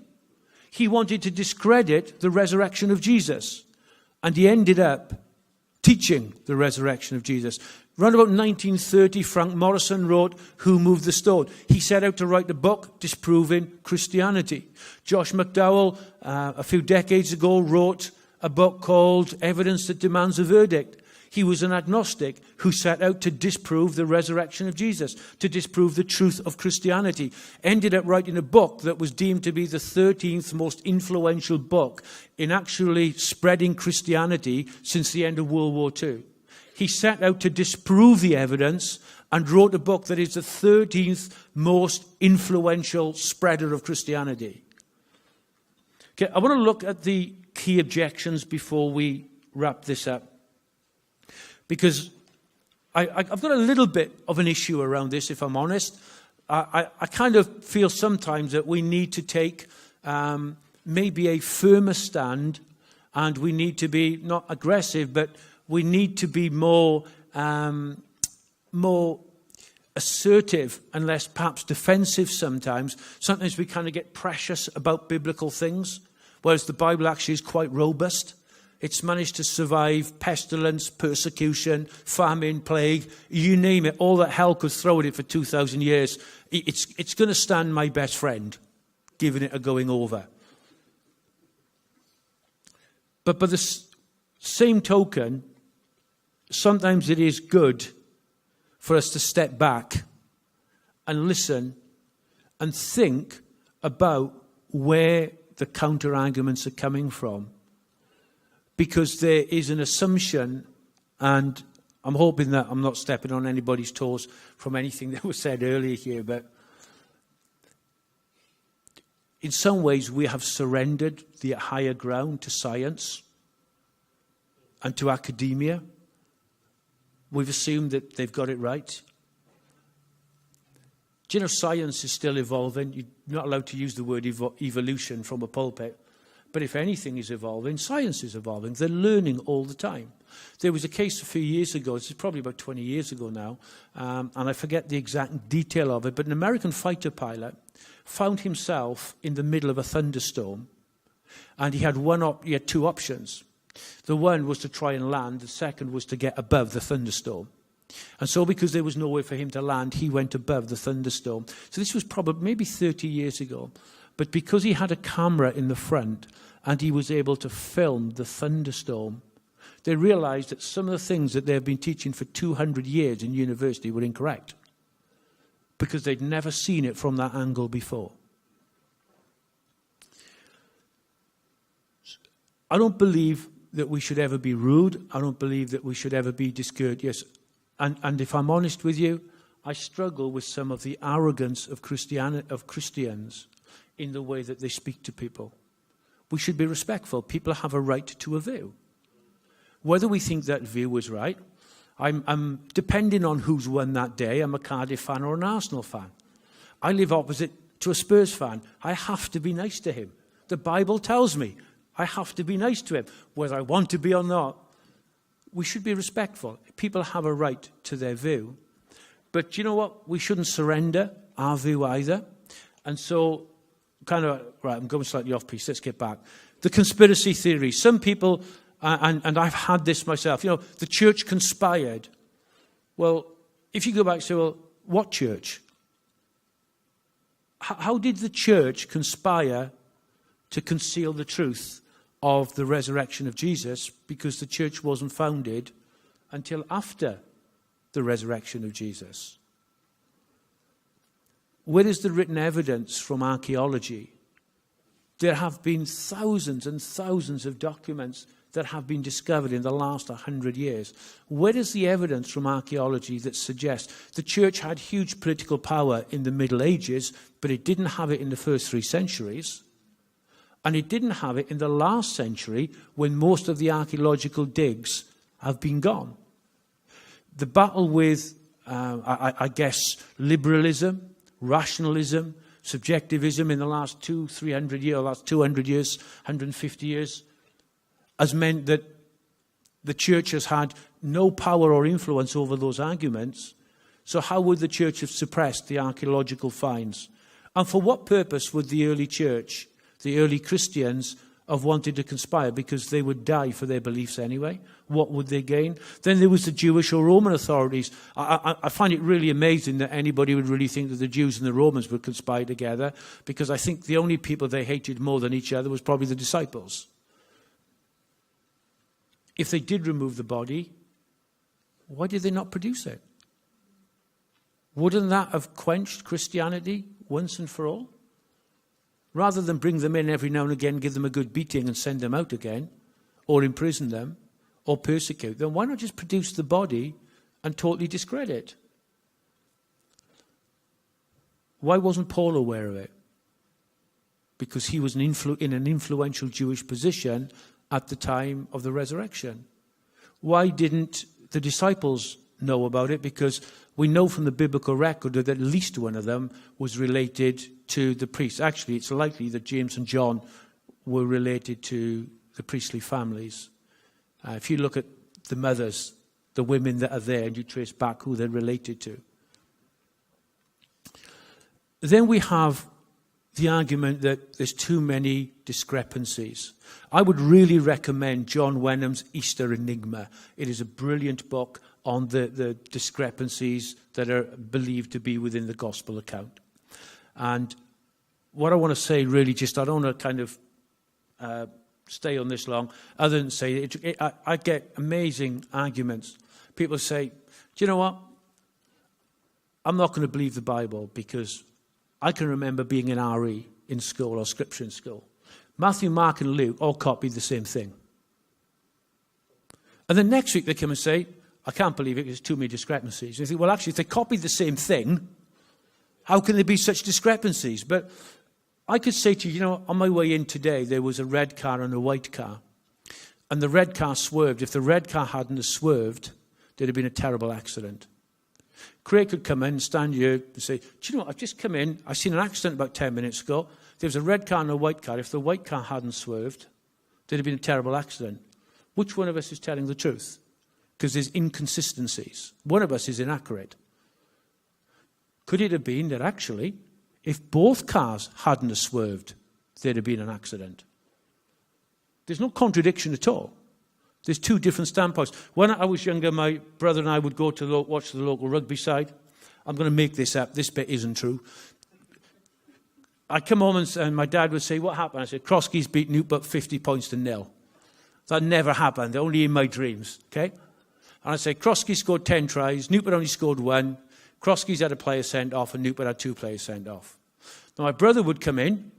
He wanted to discredit the resurrection of Jesus, and he ended up teaching the resurrection of Jesus. Around about 1930, Frank Morrison wrote Who Moved the Stone. He set out to write a book disproving Christianity. Josh McDowell, a few decades ago, wrote a book called Evidence That Demands a Verdict. He was an agnostic who set out to disprove the resurrection of Jesus, to disprove the truth of Christianity. Ended up writing a book that was deemed to be the 13th most influential book in actually spreading Christianity since the end of World War II. He set out to disprove the evidence and wrote a book that is the 13th most influential spreader of Christianity. Okay, I want to look at the key objections before we wrap this up, because I've got a little bit of an issue around this, if I'm honest. I kind of feel sometimes that we need to take maybe a firmer stand, and we need to be not aggressive, but we need to be more assertive and less perhaps defensive sometimes. Sometimes we kind of get precious about biblical things, whereas the Bible actually is quite robust. It's managed to survive pestilence, persecution, famine, plague, you name it. All that hell could throw at it for 2,000 years. It's going to stand my best friend, giving it a going over. But by the same token, sometimes it is good for us to step back and listen and think about where the counter-arguments are coming from. Because there is an assumption, and I'm hoping that I'm not stepping on anybody's toes from anything that was said earlier here, but in some ways we have surrendered the higher ground to science and to academia. We've assumed that they've got it right. Do you know science is still evolving? You're not allowed to use the word evolution from a pulpit. But if anything is evolving, science is evolving. They're learning all the time. There was a case a few years ago, this is probably about 20 years ago now, and I forget the exact detail of it, but an American fighter pilot found himself in the middle of a thunderstorm, and he had two options. The one was to try and land, the second was to get above the thunderstorm. And so because there was nowhere for him to land, he went above the thunderstorm. So this was probably maybe 30 years ago. But because he had a camera in the front and he was able to film the thunderstorm, they realized that some of the things that they've been teaching for 200 years in university were incorrect, because they'd never seen it from that angle before. I don't believe that we should ever be rude. I don't believe that we should ever be discourteous. And if I'm honest with you, I struggle with some of the arrogance of Christians in the way that they speak to people. We should be respectful. People have a right to a view. Whether we think that view is right, I'm depending on who's won that day. I'm a Cardiff fan or an Arsenal fan. I live opposite to a Spurs fan. I have to be nice to him. The Bible tells me I have to be nice to him, whether I want to be or not. We should be respectful. People have a right to their view. But you know what? We shouldn't surrender our view either. And so, right, I'm going slightly off piece. Let's get back. The conspiracy theory. Some people, and I've had this myself, the church conspired. Well, if you go back and say, well, what church? How did the church conspire to conceal the truth of the resurrection of Jesus? Because the church wasn't founded until after the resurrection of Jesus. Where is the written evidence from archaeology? There have been thousands and thousands of documents that have been discovered in the last 100 years. Where is the evidence from archaeology that suggests the church had huge political power in the Middle Ages, but it didn't have it in the first 3 centuries, and it didn't have it in the last century when most of the archaeological digs have been gone? The battle with, I guess, liberalism, rationalism, subjectivism in the last 200 years, last 200 years, 150 years, has meant that the church has had no power or influence over those arguments. So how would the church have suppressed the archaeological finds? And for what purpose would the early church, the early Christians, have wanted to conspire? Because they would die for their beliefs anyway. What would they gain? Then there was the Jewish or Roman authorities. I find it really amazing that anybody would really think that the Jews and the Romans would conspire together, because I think the only people they hated more than each other was probably the disciples. If they did remove the body, why did they not produce it? Wouldn't that have quenched Christianity once and for all? Rather than bring them in every now and again, give them a good beating and send them out again, or imprison them, or persecute them, why not just produce the body and totally discredit? Why wasn't Paul aware of it? Because he was in an influential Jewish position at the time of the resurrection. Why didn't the disciples know about it? Because we know from the biblical record that at least one of them was related to the priests. Actually, it's likely that James and John were related to the priestly families. If you look at the mothers, the women that are there, and you trace back who they're related to. Then we have the argument that there's too many discrepancies. I would really recommend John Wenham's Easter Enigma. It is a brilliant book on the discrepancies that are believed to be within the gospel account. And what I want to say really just, I don't want to kind of stay on this long, other than say, I get amazing arguments. People say, do you know what? I'm not going to believe the Bible because I can remember being in RE in school or scripture in school. Matthew, Mark and Luke all copied the same thing. And then next week they come and say, I can't believe it, there's too many discrepancies. You think, well, actually, if they copied the same thing, how can there be such discrepancies? But I could say to you, you know, on my way in today, there was a red car and a white car. And the red car swerved. If the red car hadn't have swerved, there'd have been a terrible accident. Craig could come in, stand here and say, do you know what, I've just come in, I've seen an accident about 10 minutes ago. There was a red car and a white car. If the white car hadn't swerved, there'd have been a terrible accident. Which one of us is telling the truth? Because there's inconsistencies. One of us is inaccurate. Could it have been that actually, if both cars hadn't have swerved, there'd have been an accident? There's no contradiction at all. There's two different standpoints. When I was younger, my brother and I would go to watch the local rugby side. I'm going to make this up. This bit isn't true. I'd come home and my dad would say, what happened? I said, Kroski's beat Newport 50 points to 0. That never happened. Only in my dreams. Okay? And I'd say, Kroski scored 10 tries. Newport only scored 1. Kroski's had a player sent off and Newport had 2 players sent off. Now, my brother would come in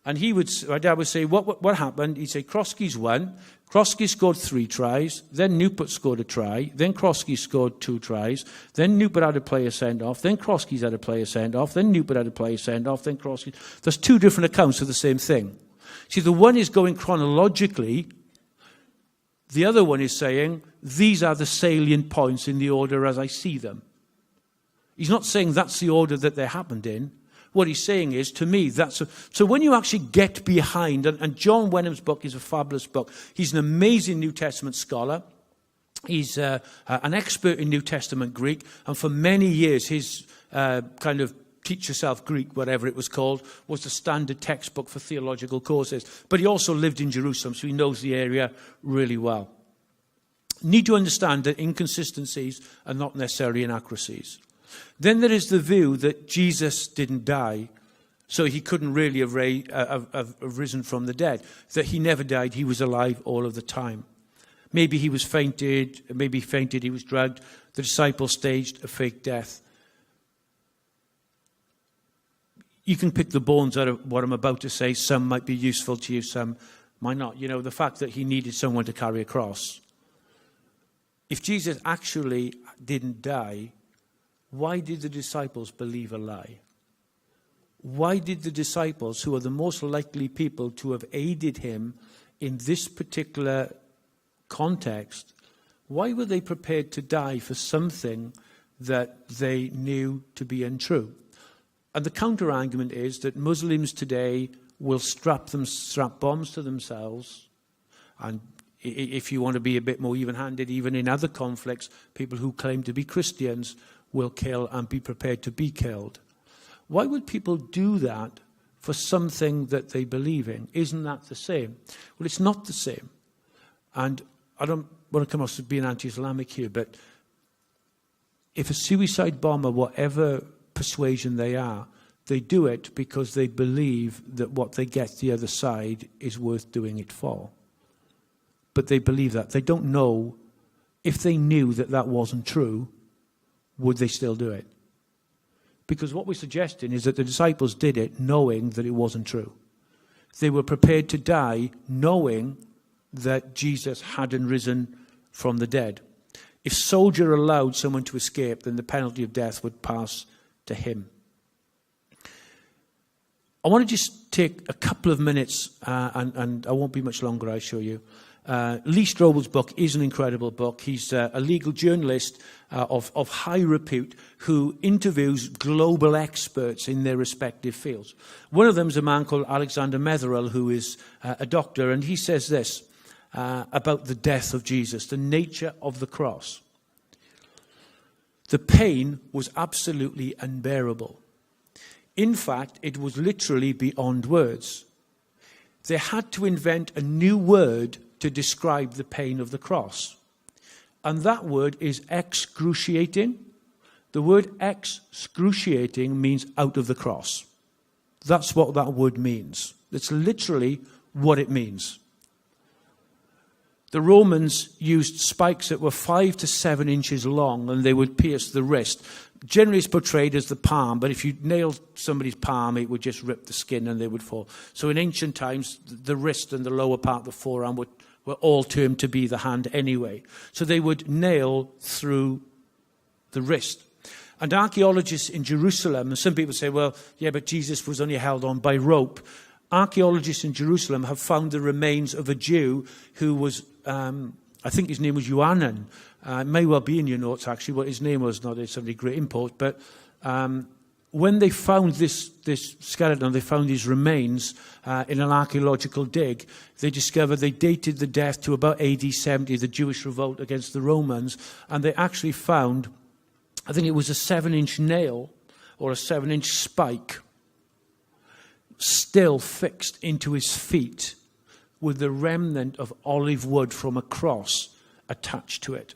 and my dad would say, what happened? He'd say, Kroski's won. Kroski scored 3 tries. Then Newport scored a try. Then Kroski scored 2 tries. Then Newport had a player sent off. Then Kroski's had a player sent off. Then Newport had a player sent off. Then Kroski. There's 2 different accounts of the same thing. See, the one is going chronologically. The other one is saying, these are the salient points in the order as I see them. He's not saying that's the order that they happened in. What he's saying is, to me, so when you actually get behind, and John Wenham's book is a fabulous book. He's an amazing New Testament scholar. He's an expert in New Testament Greek, and for many years his kind of teach yourself Greek, whatever it was called, was the standard textbook for theological courses. But he also lived in Jerusalem, so he knows the area really well. Need to understand that inconsistencies are not necessarily inaccuracies. Then there is the view that Jesus didn't die, so he couldn't really have risen from the dead. That he never died, he was alive all of the time. Maybe he was fainted, he was drugged. The disciples staged a fake death. You can pick the bones out of what I'm about to say. Some might be useful to you, some Why not? You know, the fact that he needed someone to carry a cross. If Jesus actually didn't die, why did the disciples believe a lie? Why did the disciples, who are the most likely people to have aided him in this particular context, why were they prepared to die for something that they knew to be untrue? And the counter-argument is that Muslims today will strap bombs to themselves, and if you want to be a bit more even-handed, even in other conflicts, people who claim to be Christians will kill and be prepared to be killed. Why would people do that for something that they believe in? Isn't that the same? Well, it's not the same. And I don't want to come off as being anti-Islamic here, but if a suicide bomber, whatever persuasion they are, they do it because they believe that what they get the other side is worth doing it for. But they believe that. They don't know, if they knew that that wasn't true, would they still do it? Because what we're suggesting is that the disciples did it knowing that it wasn't true. They were prepared to die knowing that Jesus hadn't risen from the dead. If soldier allowed someone to escape, then the penalty of death would pass to him. I want to just take a couple of minutes, and I won't be much longer, I assure you. Lee Strobel's book is an incredible book. He's a legal journalist of high repute who interviews global experts in their respective fields. One of them is a man called Alexander Metherell, who is a doctor, and he says this about the death of Jesus, the nature of the cross. The pain was absolutely unbearable. In fact, it was literally beyond words. They had to invent a new word to describe the pain of the cross. And that word is excruciating. The word excruciating means out of the cross. That's what that word means. That's literally what it means. The Romans used spikes that were 5 to 7 inches long, and they would pierce the wrist. Generally it's portrayed as the palm, but if you nailed somebody's palm, it would just rip the skin and they would fall. So in ancient times, the wrist and the lower part of the forearm were all termed to be the hand anyway. So they would nail through the wrist. And archaeologists in Jerusalem, and some people say, well, yeah, but Jesus was only held on by rope. Archaeologists in Jerusalem have found the remains of a Jew who was, I think his name was Yohanan. It may well be in your notes, actually, what his name was, not of any great import. But when they found this skeleton, they found his remains in an archaeological dig, they discovered they dated the death to about AD 70, the Jewish revolt against the Romans, and they actually found, I think it was a 7-inch nail or a 7-inch spike still fixed into his feet with the remnant of olive wood from a cross attached to it.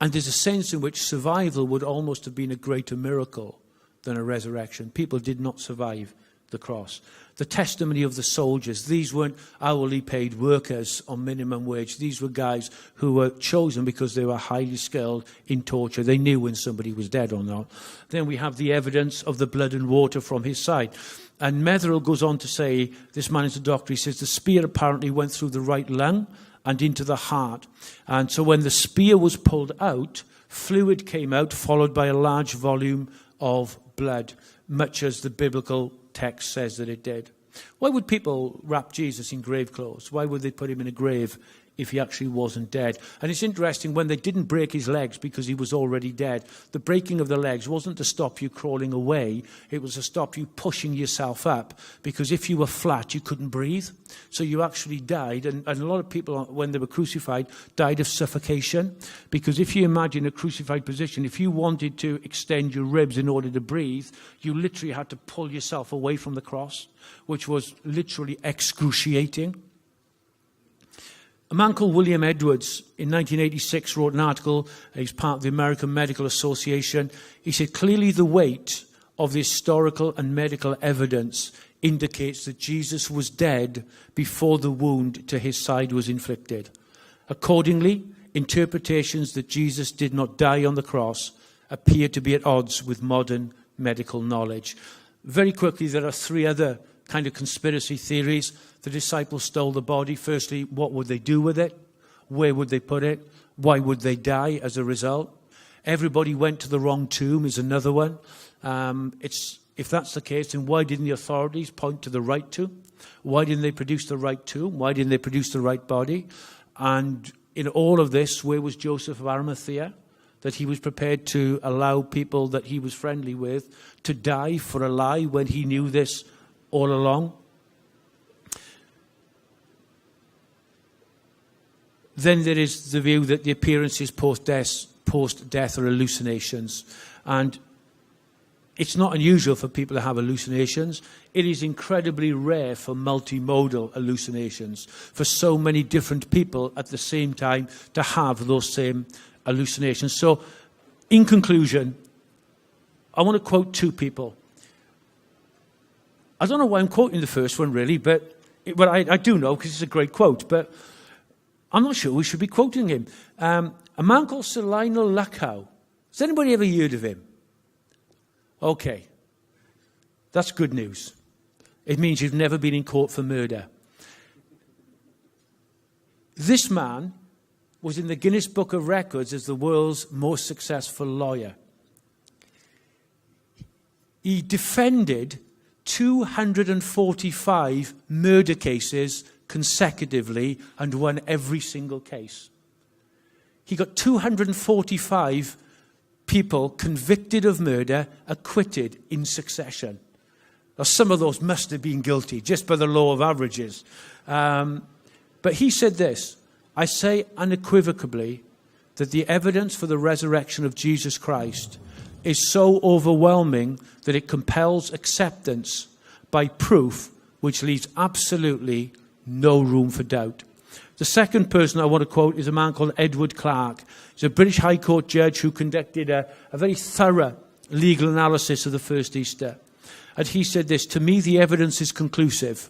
And there's a sense in which survival would almost have been a greater miracle than a resurrection. People did not survive the cross. The testimony of the soldiers, these weren't hourly paid workers on minimum wage. These were guys who were chosen because they were highly skilled in torture. They knew when somebody was dead or not. Then we have the evidence of the blood and water from his side. And Metherell goes on to say, this man is a doctor, he says the spear apparently went through the right lung and into the heart. And so when the spear was pulled out, fluid came out, followed by a large volume of blood, much as the biblical text says that it did. Why would people wrap Jesus in grave clothes? Why would they put him in a grave if he actually wasn't dead? And it's interesting, when they didn't break his legs because he was already dead, the breaking of the legs wasn't to stop you crawling away, it was to stop you pushing yourself up, because if you were flat, you couldn't breathe. So you actually died, and a lot of people, when they were crucified, died of suffocation, because if you imagine a crucified position, if you wanted to extend your ribs in order to breathe, you literally had to pull yourself away from the cross, which was literally excruciating. A man called William Edwards in 1986 wrote an article. He's part of the American Medical Association. He said, clearly the weight of the historical and medical evidence indicates that Jesus was dead before the wound to his side was inflicted. Accordingly, interpretations that Jesus did not die on the cross appear to be at odds with modern medical knowledge. Very quickly, there are 3 other kind of conspiracy theories. The disciples stole the body. Firstly, what would they do with it? Where would they put it? Why would they die as a result? Everybody went to the wrong tomb is another one. If that's the case, then why didn't the authorities point to the right tomb? Why didn't they produce the right tomb? Why didn't they produce the right body? And in all of this, where was Joseph of Arimathea? That he was prepared to allow people that he was friendly with to die for a lie when he knew this all along. Then there is the view that the appearances post-death are hallucinations. And it's not unusual for people to have hallucinations. It is incredibly rare for multimodal hallucinations, for so many different people at the same time to have those same hallucinations. So, in conclusion, I want to quote two people. I don't know why I'm quoting the first one, really, but I do know because it's a great quote, but I'm not sure we should be quoting him. A man called Sir Lionel Luckow. Has anybody ever heard of him? Okay. That's good news. It means you've never been in court for murder. This man was in the Guinness Book of Records as the world's most successful lawyer. He defended 245 murder cases consecutively and won every single case. He got 245 people convicted of murder, acquitted in succession. Now, some of those must have been guilty, just by the law of averages. But he said this, I say unequivocally that the evidence for the resurrection of Jesus Christ is so overwhelming that it compels acceptance by proof which leaves absolutely no room for doubt. The second person I want to quote is a man called Edward Clarke. He's a British High Court judge who conducted a very thorough legal analysis of the first Easter. And he said this, to me the evidence is conclusive.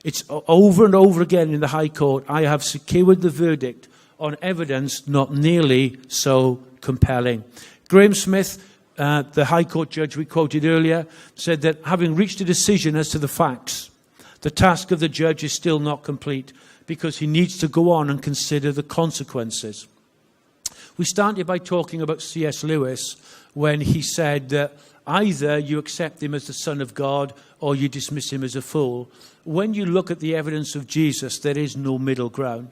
It's over and over again in the High Court, I have secured the verdict on evidence not nearly so compelling. Graham Smith, the High Court judge we quoted earlier, said that having reached a decision as to the facts, the task of the judge is still not complete because he needs to go on and consider the consequences. We started by talking about C.S. Lewis when he said that either you accept him as the Son of God or you dismiss him as a fool. When you look at the evidence of Jesus, there is no middle ground.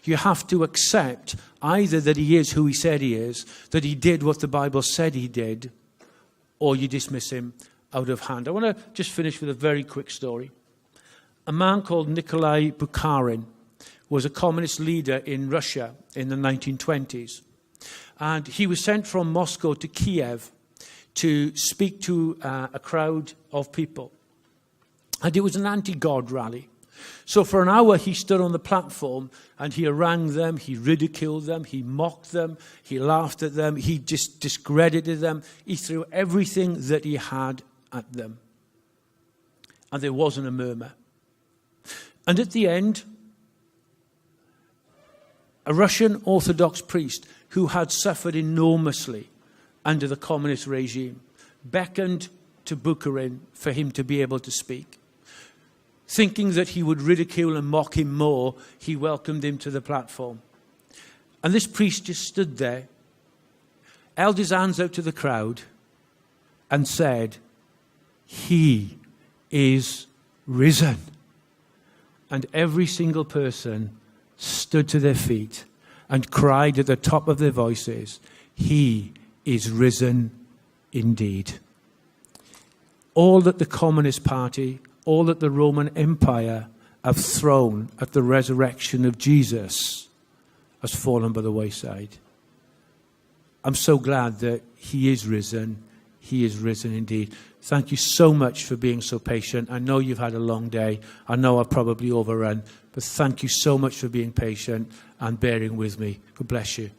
You have to accept either that he is who he said he is, that he did what the Bible said he did, or you dismiss him out of hand. I want to just finish with a very quick story. A man called Nikolai Bukharin was a communist leader in Russia in the 1920s. And he was sent from Moscow to Kiev to speak to a crowd of people. And it was an anti-God rally. So for an hour he stood on the platform and he harangued them, he ridiculed them, he mocked them, he laughed at them, he just discredited them. He threw everything that he had at them. And there wasn't a murmur. And at the end, a Russian Orthodox priest who had suffered enormously under the communist regime beckoned to Bukharin for him to be able to speak. Thinking that he would ridicule and mock him more, he welcomed him to the platform. And this priest just stood there, held his hands out to the crowd, and said, "He is risen." And every single person stood to their feet and cried at the top of their voices, "He is risen indeed." All that the Communist Party, all that the Roman Empire have thrown at the resurrection of Jesus has fallen by the wayside. I'm so glad that he is risen. He is risen indeed. Thank you so much for being so patient. I know you've had a long day. I know I've probably overrun. But thank you so much for being patient and bearing with me. God bless you.